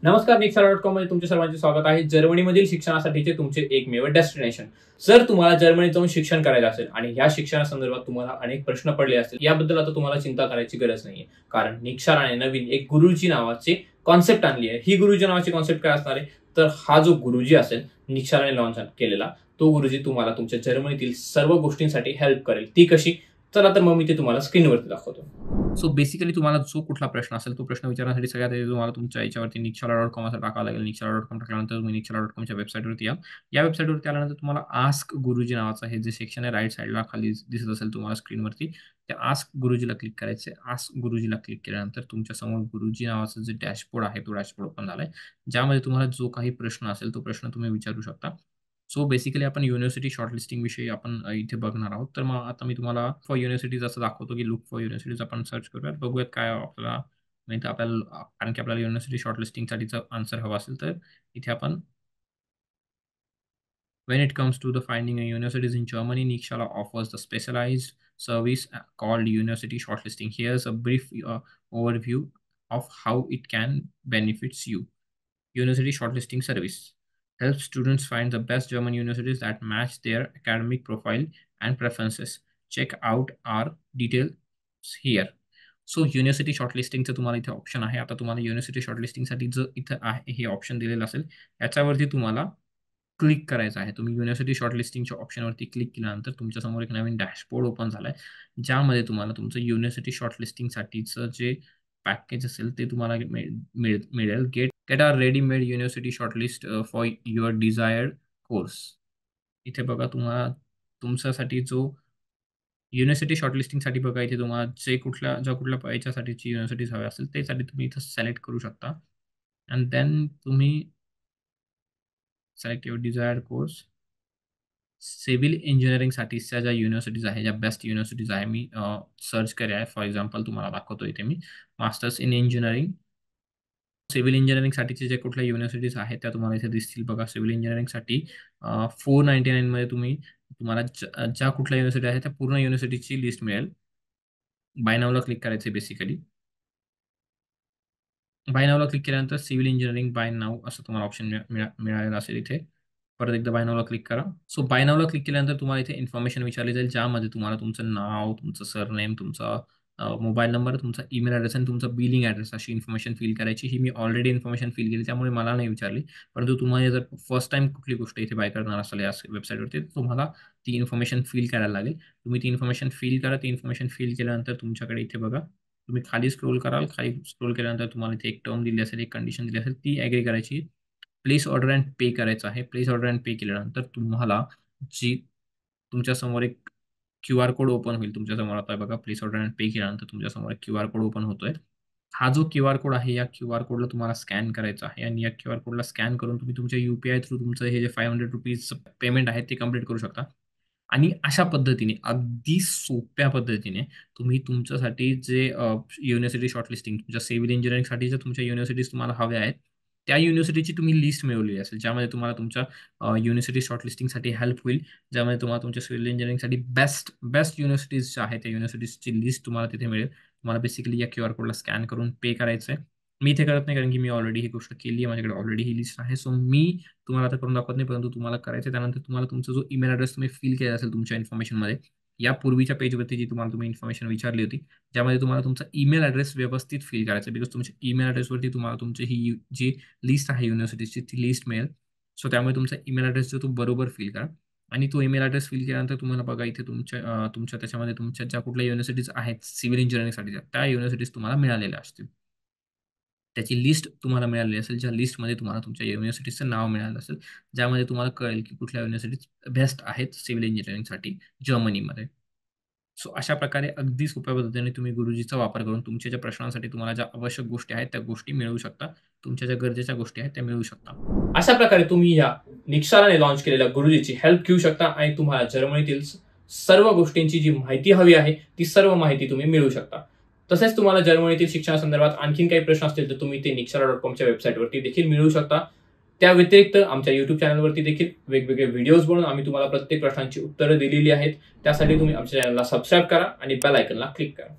नमस्कार, निक्सरा.com मध्ये तुमचे सर्वांचे स्वागत आहे. जर्मनीमधील शिक्षणासाठीचे तुमचे एकमेव डेस्टिनेशन. जर तुम्हाला जर्मनीत जाऊन शिक्षण करायचं असेल आणि या शिक्षणासंदर्भात तुम्हाला अनेक प्रश्न पडले असतील, याबद्दल आता तुम्हाला चिंता करायची गरज नाहीये. कारण निक्सराने नवीन एक गुरुजी नावाची कॉन्सेप्ट आणली आहे. ही गुरुजी नावाची कॉन्सेप्ट काय असणार आहे, तर हा जो गुरुजी असेल निक्सराने लॉन्च केलेला, तो गुरुजी तुम्हाला तुमच्या जर्मनीतील सर्व गोष्टींसाठी हेल्प करेल. ती कशी? चला तर मग मी ते तुम्हाला स्क्रीनवरती दाखवतो. सो बेसिकली तुम्हाला जो कुठला प्रश्न असेल तो प्रश्न विचारण्यासाठी सगळ्यात आधी तुम्हाला तुमच्या याच्यावरती निक्सरा.com असं टाकावं लागेल. निक्सरा.com टाकल्यानंतर तुम्ही निक्सरा.comच्या वेबसाईटवरती या. या वेबसाईटवरती आल्यानंतर तुम्हाला आस्क गुरुजी नावाचं हे जे सेक्शन आहे राईट साईडला खाली दिसत असेल तुम्हाला स्क्रीनवरती, त्या आस्क गुरुजीला क्लिक करायचे. आस्क गुरुजीला क्लिक केल्यानंतर तुमच्या समोर गुरुजी नावाचं जे डॅशबोर्ड आहे तो डॅशबोर्ड ओपन झालाय, ज्यामध्ये तुम्हाला जो काही प्रश्न असेल तो प्रश्न तुम्ही विचारू शकता. सो बेसिकली आपण युनिव्हर्सिटी शॉर्टलिस्टिंग विषयी आपण इथे बघणार आहोत. तर मग आता मी तुम्हाला फॉर युनिव्हर्सिटीज असं दाखवतो की लुक फॉर युनिव्हर्सिटीज आपण सर्च करूयात, बघूयात काय आपल्याला माहिती आपल्याला. कारण की आपल्याला युनिव्हर्सिटी शॉर्टलिस्टिंगसाठीचा आन्सर हवा असेल तर इथे आपण when it comes to the finding a universities in Germany, Nikshala offers the specialized service called University Shortlisting. Here's a brief overview of how it can benefits you. University Shortlisting Service helps students find the best German universities that match their academic profile and preferences. Check out our details here. So university शॉर्टलिस्टिंगचं तुम्हाला इथे option आहे. आता तुम्हाला university शॉर्टलिस्टिंगसाठी जर इथं आहे हे ऑप्शन दिलेलं असेल, याच्यावरती तुम्हाला क्लिक करायचं आहे. तुम्ही युनिव्हर्सिटी शॉर्टलिस्टिंगच्या ऑप्शनवरती क्लिक केल्यानंतर तुमच्यासमोर एक नवीन डॅशबोर्ड ओपन झालाय, ज्यामध्ये तुम्हाला तुमचं युनिव्हर्सिटी शॉर्टलिस्टिंगसाठीचं जे पॅकेज असेल ते तुम्हाला मिळेल. Get our readymade university shortlist for your desired course. इथे बघा तुम्हाला तुमच्यासाठी जो युनिव्हर्सिटी शॉर्टलिस्टिंगसाठी बघा इथे तुम्हाला ज्या कुठल्या याच्यासाठीची युनिव्हर्सिटीज हव्या असेल त्यासाठी तुम्ही इथं सिलेक्ट करू शकता. अँड देन तुम्ही select your desired course. Civil इंजिनिअरिंगसाठीच्या ज्या युनिव्हर्सिटीज आहे, ज्या बेस्ट युनिव्हर्सिटीज आहे, मी सर्च केल्या आहे. फॉर एक्झाम्पल तुम्हाला दाखवतो इथे मी मास्टर्स इन इंजिनिअरिंग. सिव्हिल इंजिनिअरिंगसाठीचे जे कुठल्या युनिव्हर्सिटीज आहेत त्या तुम्हाला इथे दिसतील बघा. सिव्हिल इंजिनिअरिंगसाठी 499 मध्ये तुम्हाला ज्या कुठल्या युनिव्हर्सिटी आहे त्या पूर्ण युनिव्हर्सिटीची लिस्ट मिळेल. बाय नावला क्लिक करायचे. बेसिकली बाय नावला क्लिक केल्यानंतर सिव्हिल इंजिनिअरिंग बाय नाव असं तुम्हाला ऑप्शन मिळालेलं असेल. इथे परत एकदा बाय नावला क्लिक करा. सो बाय नावला क्लिक केल्यानंतर तुम्हाला इथे इन्फॉर्मेशन विचारली जाईल, ज्यामध्ये तुम्हाला तुमचं नाव, तुमचं सरनेम, तुमचा मोबाईल नंबर, तुमचा ईमेल ॲड्रेस आणि तुमचा बिलिंग ॲड्रेस अशी इन्फॉर्मेशन फिल करायची. ही मी ऑलरेडी इन्फॉर्मेशन फिल केली, त्यामुळे मला नाही विचारली. परंतु तुम्हाला जर फर्स्ट टाईम कुठली गोष्ट इथे बाय करणार असाल या वेबसाईटवरती, तुम्हाला ती इन्फॉर्मेशन फिल करायला लागेल. तुम्ही ती इन्फॉर्मेशन फिल करा. ती इन्फॉर्मेशन फिल केल्यानंतर तुमच्याकडे इथे बघा तुम्ही खाली स्क्रोल कराल. खाली स्क्रोल केल्यानंतर तुम्हाला इथे एक टर्म दिली असेल, एक कंडिशन दिली असेल, ती ॲग्री करायची. प्लेस ऑर्डर अँड पे करायचं आहे. प्लेस ऑर्डर अँड पे केल्यानंतर तुम्हाला जी तुमच्यासमोर एक QR कोड ओपन होईल. तुमच्यासमोर आता बघा प्लेस ऑर्डर अँड पे केल्यानंतर तुमच्यासमोर एक QR कोड ओपन होतोय. हा जो QR कोड आहे, या QR कोडला तुम्हाला स्कॅन करायचा आहे आणि या QR कोडला स्कॅन करून तुम्ही तुमच्या UPI थ्रू तुमचं हे जे ₹500 पेमेंट आहे ते कंप्लीट करू शकता. आणि अशा पद्धतीने अगदी सोप्या पद्धतीने तुम्ही तुमच्यासाठी जे युनिव्हर्सिटी शॉर्टलिस्टिंग तुमच्या सिव्हिल इंजिनिअरिंगसाठी जर तुमच्या युनिव्हर्सिटीज तुम्हाला हव्या आहेत, त्या युनिव्हर्सिटीची तुम्ही लिस्ट मिळवली असेल, ज्यामध्ये तुम्हाला तुमच्या युनिव्हर्सिटी शॉर्टलिस्टिंगसाठी हेल्प होईल. ज्यामध्ये तुम्हाला तुमच्या सिव्हिल इंजिनिअरिंगसाठी बेस्ट युनिव्हर्सिटीज ज्या आहेत त्या युनिव्हर्सिटीजची लिस्ट तुम्हाला तिथे मिळेल. तुम्हाला बेसिकली या QR कोडला स्कॅन करून पे करायचं आहे. मी इथे करत नाही, कारण की मी ऑलरेडी ही गोष्ट केली आहे. माझ्याकडे ऑलरेडी ही लिस्ट आहे. सो मी तुम्हाला आता करून दाखवत नाही, परंतु तुम्हाला करायचं आहे. त्यानंतर तुम्हाला तुमचा जो ईमेल ॲड्रेस तुम्ही फिल केला असेल तुमच्या इन्फॉर्मेशनमध्ये, या पूर्वीच्या पेजवरती जी तुम्ही इन्फॉर्मेशन विचारली होती, ज्यामध्ये तुम्हाला तुमचा ईमेल ॲड्रेस व्यवस्थित फिल करायचा आहे. बिकॉज तुमच्या ईमेल ॲड्रेसवरती तुम्हाला तुमची ही जी लिस्ट आहे युनिव्हर्सिटीजची ती लिस्ट मिळेल. सो त्यामुळे तुमचा ईमेल ॲड्रेस जो तो बरोबर फिल करा. आणि तो ईमेल ॲड्रेस फिल केल्यानंतर तुम्हाला बघा इथे तुमच्या त्याच्यामध्ये तुमच्या ज्या कुठल्या युनिव्हर्सिटीज आहेत सिव्हिल इंजिनिअरिंगसाठीच्या, त्या युनिव्हर्सिटीज तुम्हाला मिळालेल्या असतील. त्याची लिस्ट तुम्हाला मिळालेली असेल, ज्या लिस्टमध्ये तुम्हाला तुमच्या युनिव्हर्सिटीचं नाव मिळालं असेल, ज्यामध्ये तुम्हाला कळेल की कुठल्या युनिव्हर्सिटीज बेस्ट आहेत सिव्हिल इंजिनिअरिंगसाठी जर्मनीमध्ये. सो अशा प्रकारे अगदी सोप्या पद्धतीने तुम्ही गुरुजीचा वापर करून तुमच्या ज्या प्रश्नांसाठी तुम्हाला ज्या आवश्यक गोष्टी आहेत त्या गोष्टी मिळवू शकता. तुमच्या ज्या गरजेच्या गोष्टी आहेत त्या मिळवू शकता. अशा प्रकारे तुम्ही या निक्सराने लॉन्च केलेल्या गुरुजीची हेल्प घेऊ शकता आणि तुम्हाला जर्मनीतील सर्व गोष्टींची जी माहिती हवी आहे ती सर्व माहिती तुम्ही मिळवू शकता. तसेच तुम्हाला जर्मनीतील शिक्षणासंदर्भात आणखीन काही प्रश्न असतील तर तुम्ही ते निक्सरा.comच्या वेबसाईटवरती देखील मिळवू शकता. त्या व्यतिरिक्त आमच्या YouTube चॅनलवरती देखील वेगवेगळे व्हिडिओज बनवून आम्ही तुम्हाला प्रत्येक प्रश्नांची उत्तरं दिलेली आहेत. त्यासाठी तुम्ही आमच्या चॅनलला सबस्क्राईब करा आणि बेल आयकॉनला क्लिक करा.